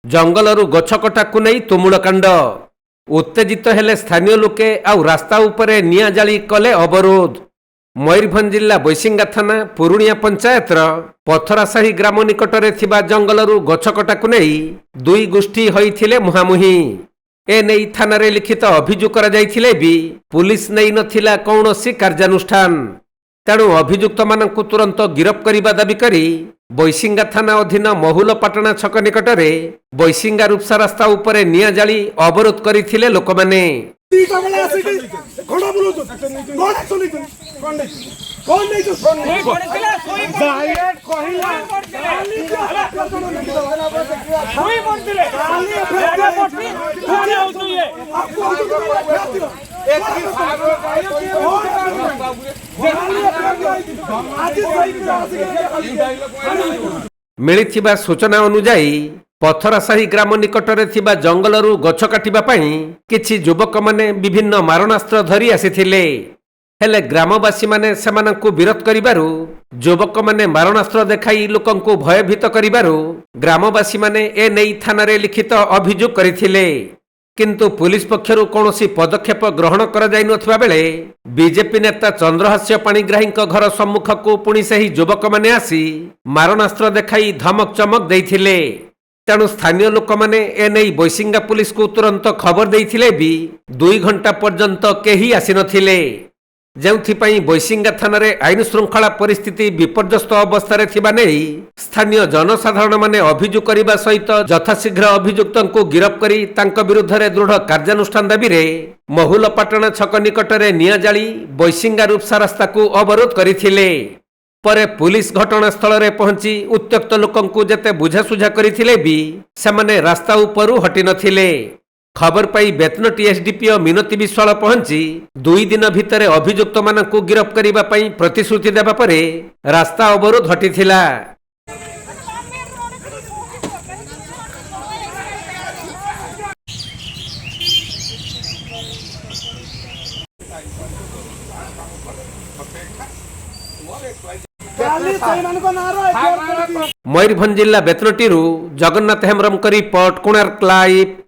जंगलरू गछ कटाकू नहीं तुमुल कांड उत्तेजित हेले स्थानीय लोके आउ रास्ता उपरे निया जाली कले अवरोध। मयूरभंज जिला बैसिंगा थाना पुरुणिया पंचायत पथरासाही ग्राम निकटरे थिबा जंगलरू गछ कटाकू नहीं दुई गोष्ठी होइथिले मुहामुही। ए नहीं थाना रे लिखित अभियोग करा जाइथिले भी पुलिस नहीं नथिला कौनसी कार्यानुष्ठान। तेणु अभियुक्त मानकु तुरंत गिरफ करिबा दाबी करी बैसिंगा थाना अधीन महुलपाटଣା छक निकटरे बैसिंगा रूपसा रास्ता उपरे निया जाली अवरोध करिथिले लोकमाने। मिलिथिबा सूचना अनुसार पथरासाही ग्राम निकटरे थिबा जंगलरू गछ काटिबा पई किछि युवक माने विभिन्न मारणास्त्र धरी आसिथिले। हेले ग्रामवासी माने सेमानंकु विरोध करिबारु युवक माने मारणास्त्र देखाई लोकंकु भयभीत करिबारु ग्रामवासी माने ए नै थाना रे लिखित अभियोग करिथिले। किंतु पुलिस पक्षरु कौनसी पदक्षेप ग्रहण करा जाय नथिबा बेले बीजेपी नेता चंद्रहास्य पाणिग्राही घर सम्मुख को पुणी सही युवक माने आसी मारणास्त्र देखाई धमक चमक देइथिले। तेणु स्थानीय लोक माने एने बैसिंगा पुलिस को तुरंत खबर देइथिले भी 2 घंटा पर्यंत केही आसी नथिले। जेउथिपाई बैसिंगा थाना रे आईन श्रृंखला परिस्थिति विपर्यस्त अवस्था रे थिबा नै स्थानीय जनसाधारण माने अभियोग करिबा सहित यथाशीघ्र अभियुक्तंकु गिरफ करी तांक विरुद्ध रे दृढ़ कार्यानुष्ठान दाबी रे महुलपाटଣା छक निकटरे निया जाली बैसिंगा रूपसा रास्ता को अवरोध करिथिले। परे पुलिस घटनास्थल रे पहुंची उत्त्यक्त लोकंकु जेते बुझासुझा करिथिले भी सेमाने रास्ता उपरु हटि नथिले। खबर पाई बेतनटी एसडीपीओ मिनती विश्वाल पहुंची 2 दिन भितरे अभियुक्त मानकु गिरफ करिबा पई प्रतिश्रुति देबा परे रास्ता अवरोध हटिथिला। मयूरभंज जिला बेतनटी जगन्नाथ हेम्ब्रम रिपोर्ट कोणार्क लाइव।